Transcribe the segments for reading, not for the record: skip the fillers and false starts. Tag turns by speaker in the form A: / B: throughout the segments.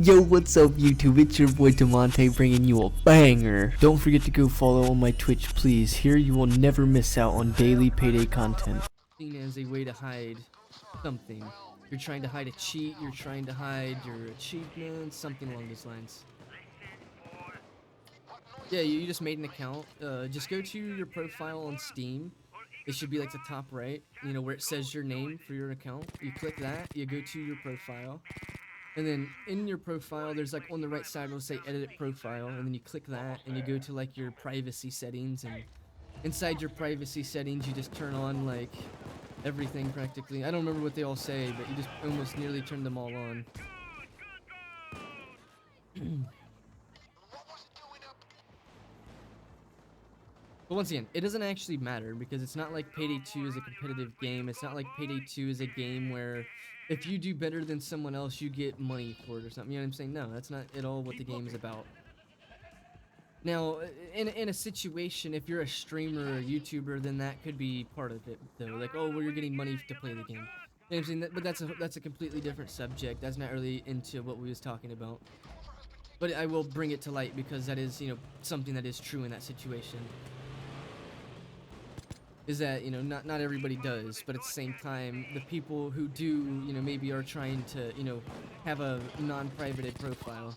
A: Yo, what's up YouTube? It's your boy Damontae bringing you a banger. Don't forget to go follow on my Twitch, please. Here you will never miss out on daily Payday content. Seen as a way to hide something. You're trying to hide a cheat, you're trying to hide your achievements, something along those lines. Yeah, you just made an account. Just go to your profile on Steam. It should be like the top right, you know, where it says your name for your account. You click that, you go to your profile. And then in your profile, there's like on the right side, it'll say edit profile. And then you click that and you go to like your privacy settings. And inside your privacy settings, you just turn on like everything practically. I don't remember what they all say, but you just almost nearly turn them all on. But once again, it doesn't actually matter because it's not like Payday 2 is a competitive game. It's not like Payday 2 is a game where if you do better than someone else, you get money for it or something. You know what I'm saying? No, that's not at all what the game is about. Now, in a situation, if you're a streamer or a YouTuber, then that could be part of it, though. Like, oh, well, you're getting money to play the game. You know what I'm saying? But that's a completely different subject. That's not really into what we was talking about. But I will bring it to light because that is, you know, something that is true in that situation. Is that, you know, not everybody does, but at the same time, the people who do, you know, maybe are trying to, you know, have a non-privated profile.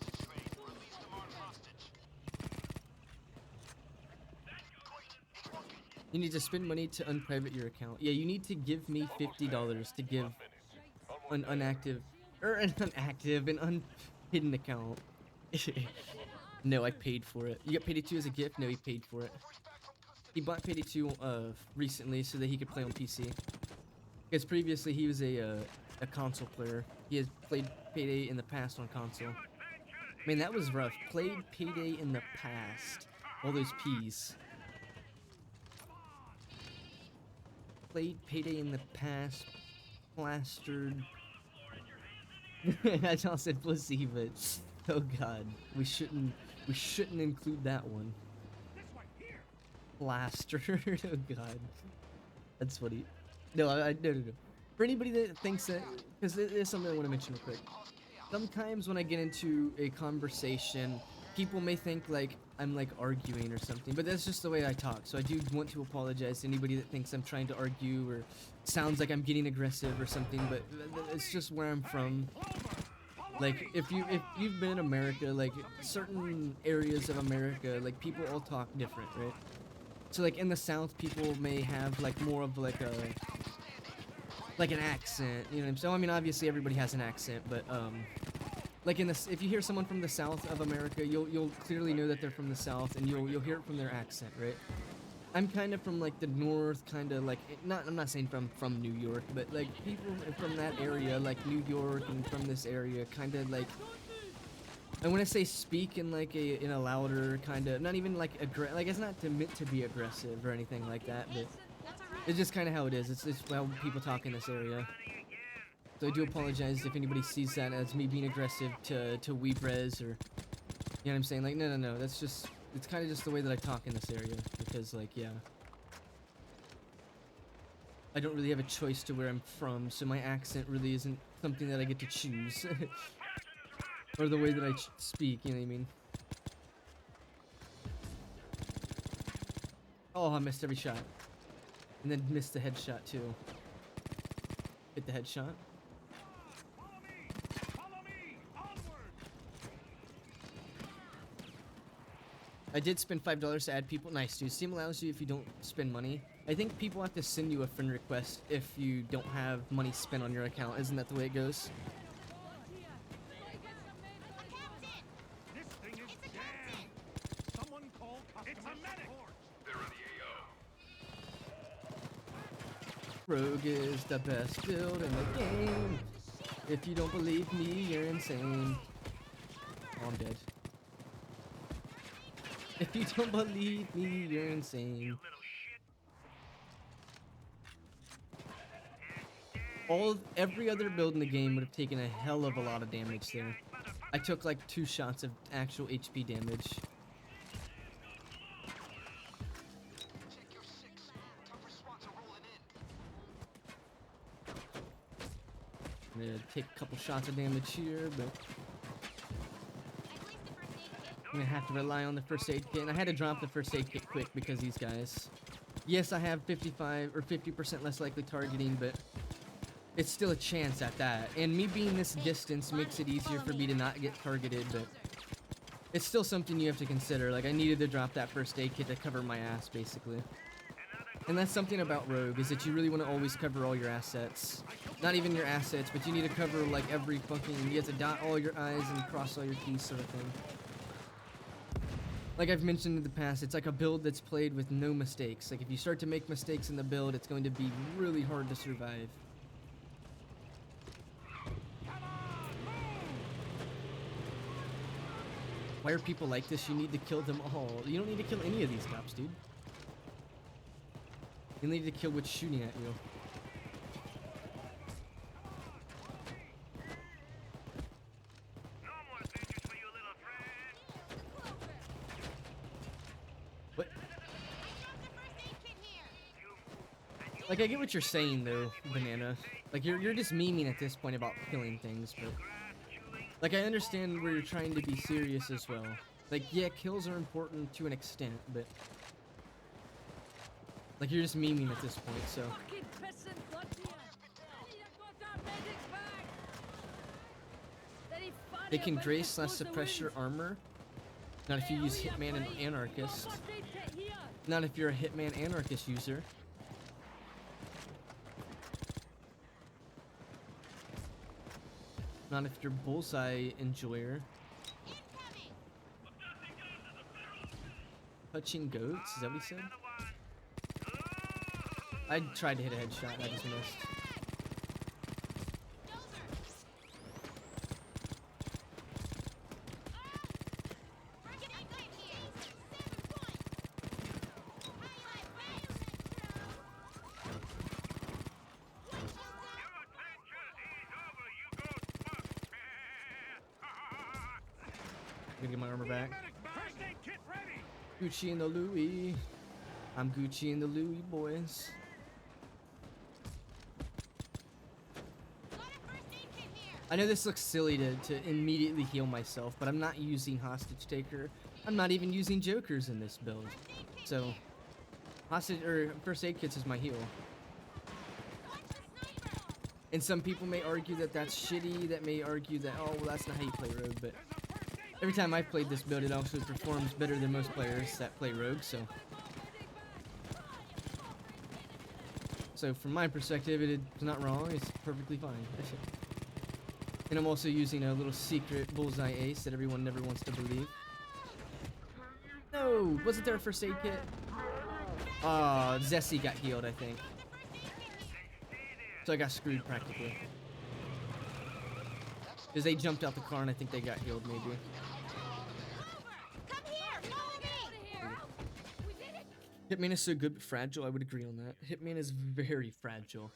A: You need to spend money to unprivate your account. Yeah, you need to give me $50 to give an unactive, or an unhidden account. No, I paid for it. You got Payday 2 as a gift? No, he paid for it. He bought Payday 2 recently so that he could play on PC. Because previously he was a console player. He has played Payday in the past on console. Man, that was rough. Played Payday in the past. All those P's. Played Payday in the past. Plastered. I just said pussy, but oh god, we shouldn't include that one. Plastered. Oh god, that's funny. No, no. For anybody that thinks that, because there's something I want to mention real quick. Sometimes when I get into a conversation, people may think like I'm like arguing or something, but that's just the way I talk. So I do want to apologize to anybody that thinks I'm trying to argue or sounds like I'm getting aggressive or something, but it's just where I'm from. Like if you've been in America, like certain areas of America, like people all talk different, right? So like in the South, people may have like more of like an accent, you know what I'm saying? I mean, obviously everybody has an accent, but like in this, if you hear someone from the South of America, you'll clearly know that they're from the South, and you'll hear it from their accent, right? I'm kind of from like the North, kind of like I'm not saying from New York, but like people from that area, like New York and from this area, kind of like. And when I say speak in like in a louder kind of, not even like like it's not meant to be aggressive or anything like that, but it's just kind of how it is. It's how people talk in this area. So I do apologize if anybody sees that as me being aggressive to Weebrez or, you know what I'm saying? Like no, that's just, it's kind of just the way that I talk in this area because like yeah, I don't really have a choice to where I'm from, so my accent really isn't something that I get to choose. Or the way that I speak, you know what I mean? Oh, I missed every shot. And then missed the headshot, too. Hit the headshot. I did spend $5 to add people. Nice, dude. Steam allows you if you don't spend money. I think people have to send you a friend request if you don't have money spent on your account. Isn't that the way it goes? Rogue is the best build in the game. If you don't believe me, you're insane. Oh, I'm dead. If you don't believe me, you're insane. Every other build in the game would have taken a hell of a lot of damage there. I took like 2 shots of actual HP damage. I'm gonna take a couple shots of damage here, but I'm gonna have to rely on the first aid kit, and I had to drop the first aid kit quick because these guys. Yes, I have 55 or 50% less likely targeting, but it's still a chance at that. And me being this distance makes it easier for me to not get targeted, but it's still something you have to consider. Like, I needed to drop that first aid kit to cover my ass, basically. And that's something about Rogue, is that you really want to always cover all your assets. Not even your assets, but you need to cover, like, every fucking... You have to dot all your I's and cross all your T's, sort of thing. Like I've mentioned in the past, it's like a build that's played with no mistakes. Like, if you start to make mistakes in the build, it's going to be really hard to survive. Why are people like this? You need to kill them all. You don't need to kill any of these cops, dude. You need to kill what's shooting at you. What? Like, I get what you're saying, though, Banana. Like, you're just memeing at this point about killing things, but... Like, I understand where you're trying to be serious as well. Like, yeah, kills are important to an extent, but... Like, you're just memeing at this point, so... They can grace/suppress your armor. Not if you use Hitman and Anarchist. Not if you're a Hitman Anarchist user. Not if you're Bullseye enjoyer. Touching goats? Is that what he said? I tried to hit a headshot, I just missed. I'm gonna get my armor back. Gucci and the Louis. I'm Gucci and the Louis, boys. I know this looks silly to immediately heal myself, but I'm not using Hostage Taker. I'm not even using Jokers in this build. So, hostage or first aid kits is my heal. And some people may argue that that's shitty. That may argue that, oh, well, that's not how you play Rogue. But every time I've played this build, it also performs better than most players that play Rogue. So from my perspective, it's not wrong. It's perfectly fine. And I'm also using a little secret bullseye ace that everyone never wants to believe. No, wasn't there a first aid kit? Oh, Zessie got healed, I think. So I got screwed practically. Because they jumped out the car and I think they got healed maybe. Hitman is so good but fragile, I would agree on that. Hitman is very fragile.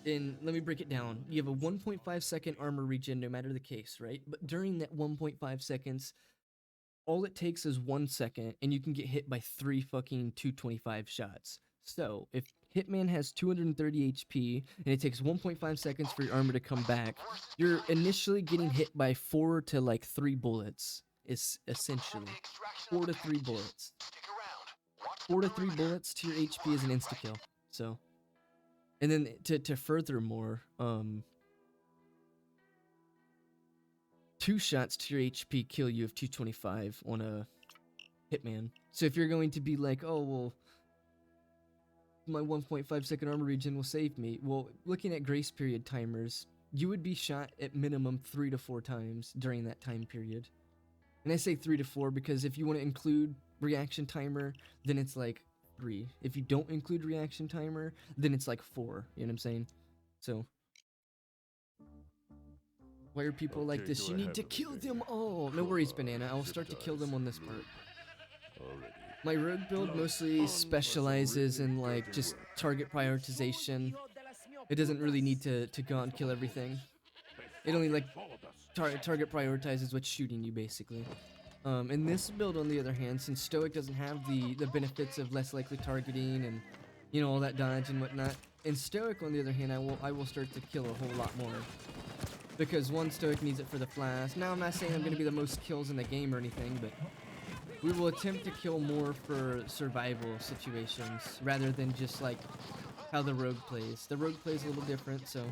A: And let me break it down. You have a 1.5 second armor regen no matter the case, right? But during that 1.5 seconds, all it takes is 1 second and you can get hit by 3 fucking 225 shots. So, if Hitman has 230 HP and it takes 1.5 seconds for your armor to come back, you're initially getting hit by 4 to like 3 bullets. Is essentially 4 to 3 bullets. 4 to 3 bullets to your HP is an insta-kill. So, and then to furthermore, 2 shots to your HP kill you of 225 on a Hitman. So if you're going to be like, oh, well, my 1.5 second armor regen will save me. Well, looking at grace period timers, you would be shot at minimum 3 to 4 times during that time period. And I say 3 to 4 because if you want to include reaction timer, then it's like 3. If you don't include reaction timer, then it's like 4. You know what I'm saying? So, why are people like this? You need to kill them all. No worries, Banana. I'll start to kill them on this part. My rogue build mostly specializes in like just target prioritization. It doesn't really need to go out and kill everything. It only like target prioritizes what's shooting you basically. In this build on the other hand, since Stoic doesn't have the benefits of less likely targeting and you know all that dodge and whatnot, in Stoic on the other hand I will start to kill a whole lot more. Because one, Stoic needs it for the flash. Now I'm not saying I'm gonna be the most kills in the game or anything, but We will attempt to kill more for survival situations rather than just like how the rogue plays. The rogue plays a little different, so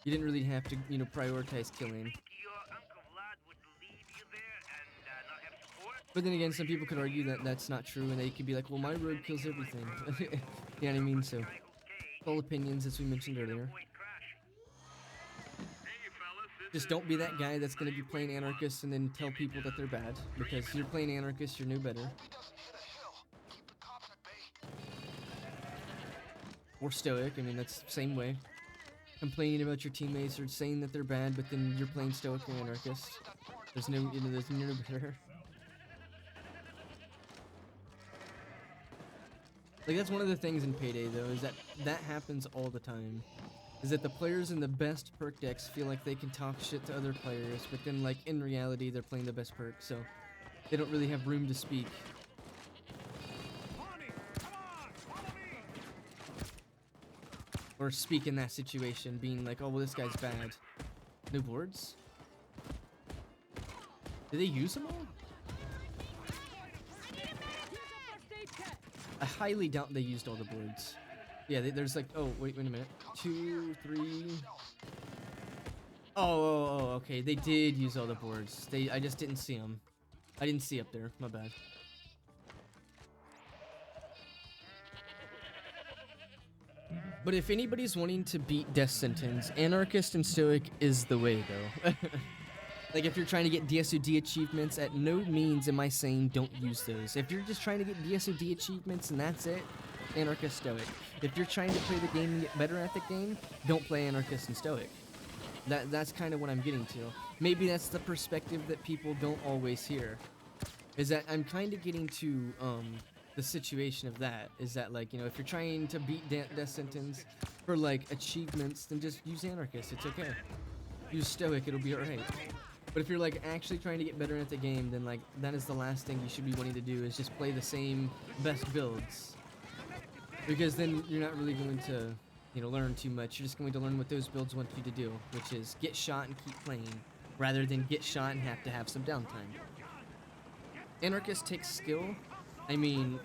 A: you didn't really have to, you know, prioritize killing. But then again, some people could argue that that's not true, and they could be like, well, my rogue kills everything. You know what I mean? So, all opinions, as we mentioned earlier. Just don't be that guy that's going to be playing Anarchist and then tell people that they're bad. Because you're playing Anarchist, you're no better. Or Stoic, I mean, that's the same way. Complaining about your teammates or saying that they're bad, but then you're playing Stoic or Anarchist. There's no, you know, there's no better. Like, that's one of the things in Payday, though, is that happens all the time. Is that the players in the best perk decks feel like they can talk shit to other players, but then, like, in reality, they're playing the best perk, so they don't really have room to speak. Or speak in that situation, being like, oh, well, this guy's bad. No boards? Did they use them all? I highly doubt they used all the boards. Yeah, there's like, oh, wait a minute. 2, 3. Oh, okay. They did use all the boards. I just didn't see them. I didn't see up there. My bad. But if anybody's wanting to beat Death Sentence, Anarchist and Stoic is the way, though. Like, if you're trying to get DSOD achievements, at no means am I saying don't use those. If you're just trying to get DSOD achievements and that's it, Anarchist, Stoic. If you're trying to play the game and get better at the game, don't play Anarchist and Stoic. That's kind of what I'm getting to. Maybe that's the perspective that people don't always hear. Is that I'm kind of getting to the situation of that. Is that, like, you know, if you're trying to beat Death Sentence for, like, achievements, then just use Anarchist. It's okay. Use Stoic, it'll be alright. But if you're, like, actually trying to get better at the game, then, like, that is the last thing you should be wanting to do, is just play the same best builds. Because then you're not really going to, you know, learn too much. You're just going to learn what those builds want you to do, which is get shot and keep playing, rather than get shot and have to have some downtime. Anarchist takes skill. I mean,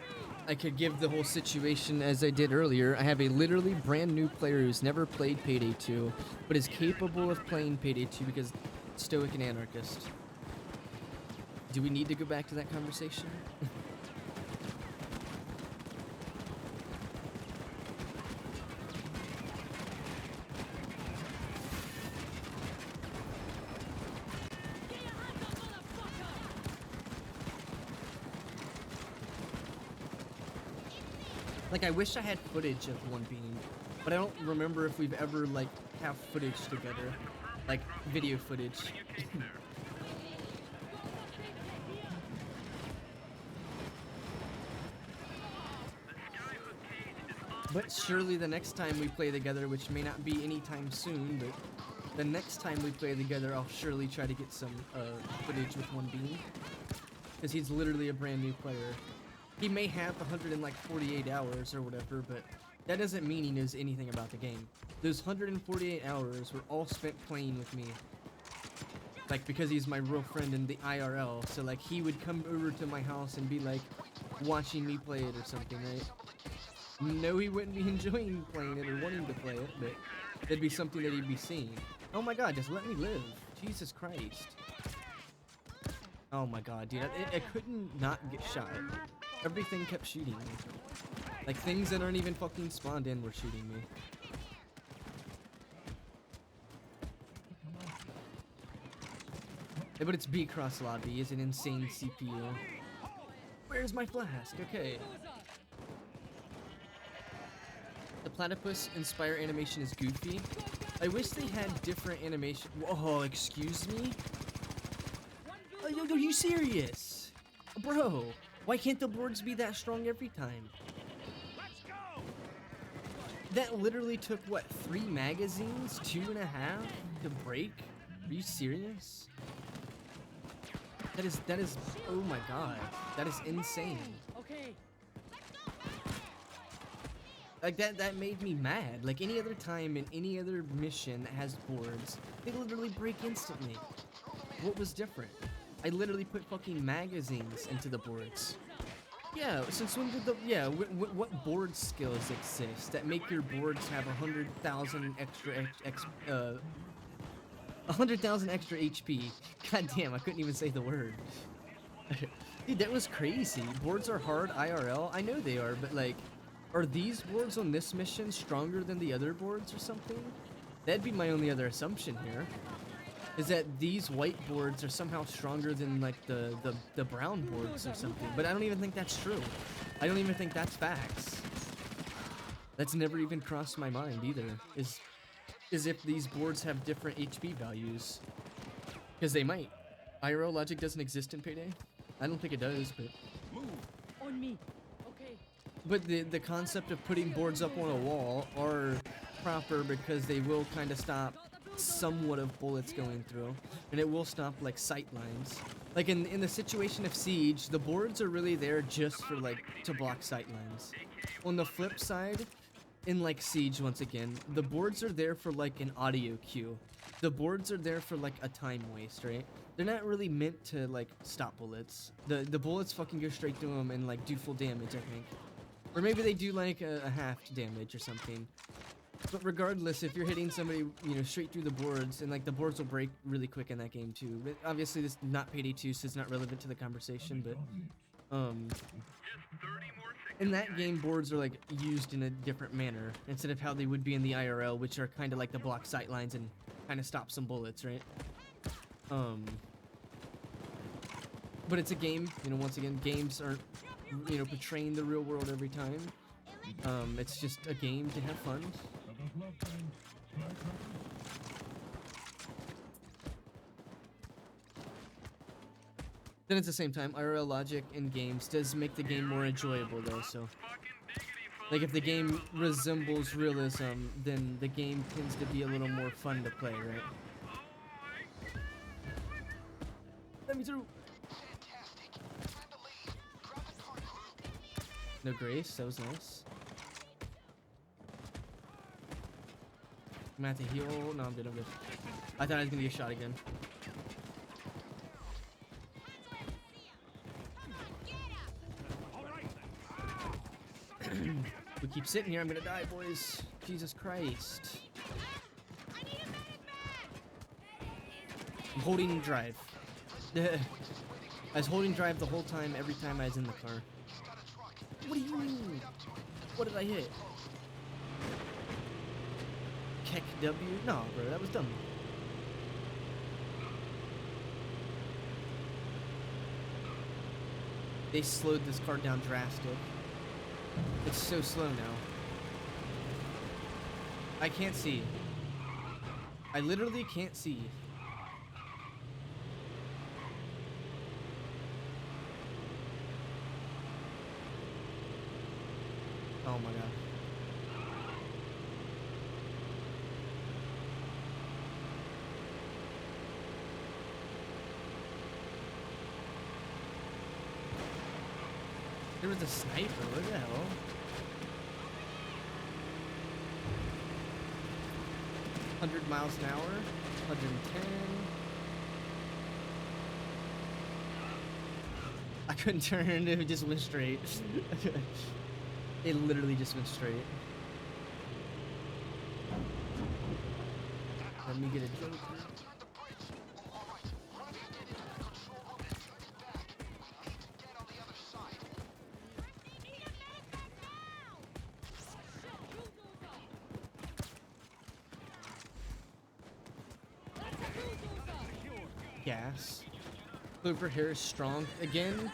A: I could give the whole situation as I did earlier. I have a literally brand new player who's never played Payday 2, but is capable of playing Payday 2 because Stoic and Anarchist. Do we need to go back to that conversation? Like, I wish I had footage of one being, but I don't remember if we've ever, like, have footage together. Like, video footage. But surely the next time we play together, which may not be anytime soon, but the next time we play together, I'll surely try to get some footage with one being. Because he's literally a brand new player. He may have 148 hours or whatever, but that doesn't mean he knows anything about the game. Those 148 hours were all spent playing with me. Like, because he's my real friend in the IRL, so, like, he would come over to my house and be, like, watching me play it or something, right? No, he wouldn't be enjoying playing it or wanting to play it, but that'd be something that he'd be seeing. Oh my god, just let me live. Jesus Christ. Oh my god, dude, I couldn't not get shot. Everything kept shooting me. Like, things that aren't even fucking spawned in were shooting me. Yeah, but it's B-Cross Lobby, is an insane CPU. Where's my flask? Okay. The platypus Inspire animation is goofy. I wish they had different animation. Whoa, excuse me? Are you serious? Bro, why can't the boards be that strong every time? That literally took, what, 3 magazines? 2.5 to break? Are you serious? That is, oh my god. That is insane. Like, that made me mad. Like, any other time in any other mission that has boards, they literally break instantly. What was different? I literally put fucking magazines into the boards. Yeah, since when did the what board skills exist that make your boards have 100,000 extra HP? God damn, I couldn't even say the word. Dude, that was crazy. Boards are hard IRL. I know they are, but like, are these boards on this mission stronger than the other boards or something? That'd be my only other assumption here. Is that these white boards are somehow stronger than like the brown boards or something. But I don't even think that's true. I don't even think that's facts. That's never even crossed my mind either. Is if these boards have different HP values. Because they might. IRL logic doesn't exist in Payday. I don't think it does, but
B: Move on me. Okay.
A: but the concept of putting boards up on a wall are proper because they will kind of stop somewhat of bullets going through, and it will stop like sight lines. Like in the situation of siege, the boards are really there just for like to block sight lines. On the flip side, in like siege, once again, the boards are there for like an audio cue. The boards are there for like a time waste, right? They're not really meant to like stop bullets. The bullets fucking go straight through them and like do full damage, I think. Or maybe they do like a half damage or something. But regardless, if you're hitting somebody, you know, straight through the boards, and like the boards will break really quick in that game too. But obviously this is not Payday 2, so it's not relevant to the conversation, but in that game, boards are like used in a different manner instead of how they would be in the IRL, which are kind of like the block sight lines and kind of stop some bullets, right? But it's a game, you know, once again, games aren't, you know, portraying the real world every time. It's just a game to have fun. Then at the same time, IRL logic in games does make the game more enjoyable though, so. Like if the game resembles realism, then the game tends to be a little more fun to play, right? Let me through! No grace, that was nice. I'm gonna have to heal. No, I'm good, I'm good. I thought I was gonna get shot again. We keep sitting here, I'm gonna die, boys. Jesus Christ. I'm holding drive. I was holding drive the whole time, every time I was in the car. What do you mean? What did I hit? Kxng W? No, bro, that was dumb. They slowed this car down drastic. It's so slow now. I can't see. I literally can't see. Oh my god. There was a sniper, what the hell? $100 miles an hour, 110. I couldn't turn, it just went straight. It literally just went straight. Let me get a joke. Gas. Cooper Harris strong again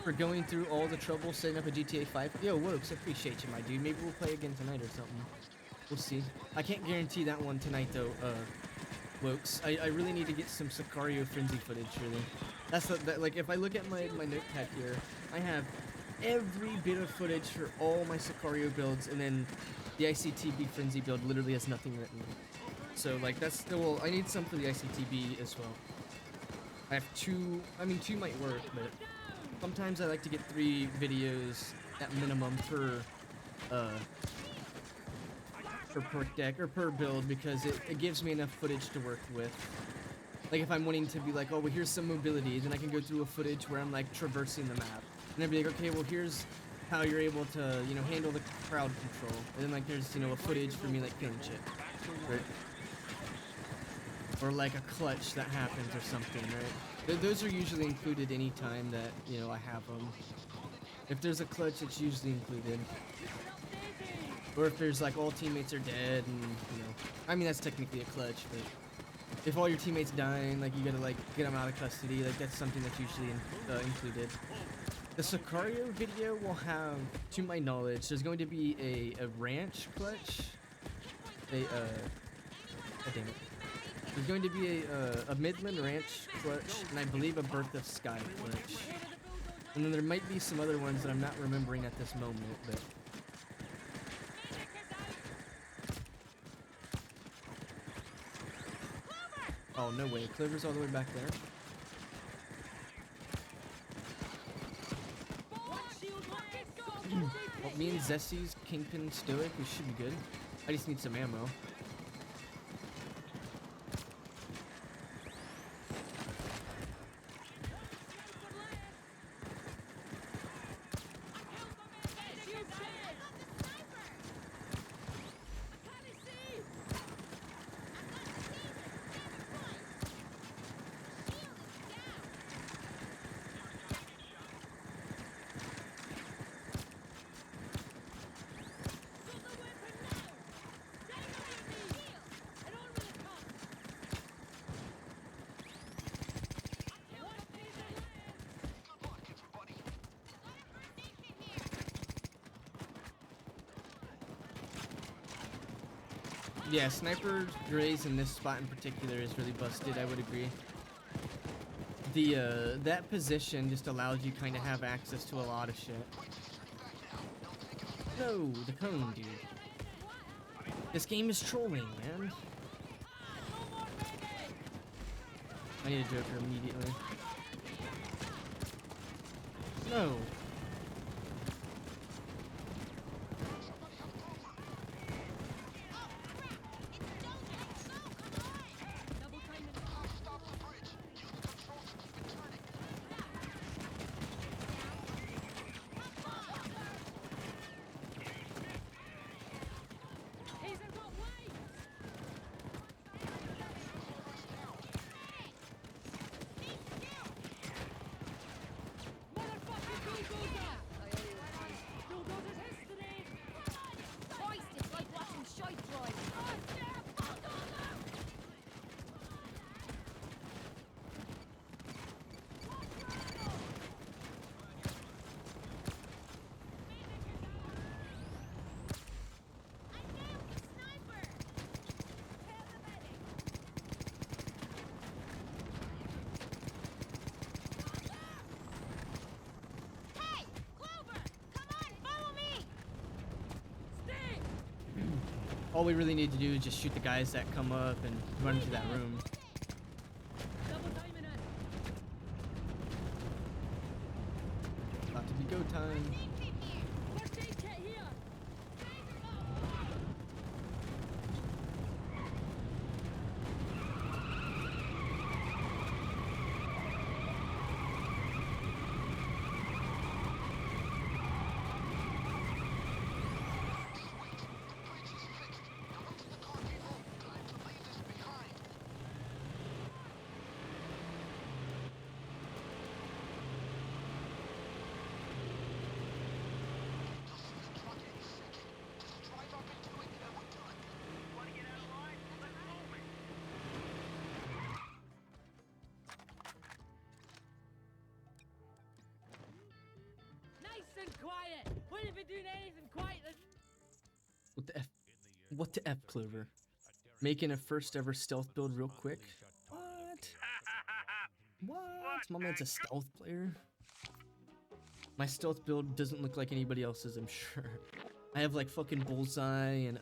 A: for going through all the trouble setting up a GTA 5. Yo, Wokes, I appreciate you, my dude. Maybe we'll play again tonight or something. We'll see. I can't guarantee that one tonight though, Wokes. I really need to get some Sicario frenzy footage, really. That's like if I look at my notepad here, I have every bit of footage for all my Sicario builds, and then the ICTB frenzy build literally has nothing written. So like that's, well, I need some for the ICTB as well. I have two, I mean 2 might work, but sometimes I like to get 3 videos at minimum per perk deck or per build, because it gives me enough footage to work with. Like if I'm wanting to be like, oh, well, here's some mobility, then I can go through a footage where I'm like traversing the map, and I'd be like, okay, well, here's how you're able to, you know, handle the crowd control, and then like there's, you know, a footage for me like killing shit, right? Or like a clutch that happens or something, right? Those are usually included anytime that, you know, I have them. If there's a clutch, it's usually included. Or if there's like all teammates are dead and, you know, I mean that's technically a clutch, but if all your teammates dying, like you gotta like get them out of custody, like that's something that's usually included. The Sicario video will have, to my knowledge, there's going to be a ranch clutch, God damn it. There's going to be a Midland Ranch clutch, and I believe a Birth of Sky clutch. And then there might be some other ones that I'm not remembering at this moment, but... Oh, no way. Clover's all the way back there. Well, me and Zessie's Kingpin Stoic, we should be good. I just need some ammo. Yeah, Sniper Grays in this spot in particular is really busted, I would agree. The, that position just allows you kind of have access to a lot of shit. No, the cone, dude. This game is trolling, man. I need a Joker immediately. No. All we really need to do is just shoot the guys that come up and run into that room. About to be go time.
B: Quiet! Wouldn't be doing anything quiet.
A: What the F? What the F, Clover? Making a first ever stealth build real quick? What? What? My man's a stealth player? My stealth build doesn't look like anybody else's, I'm sure. I have like fucking bullseye and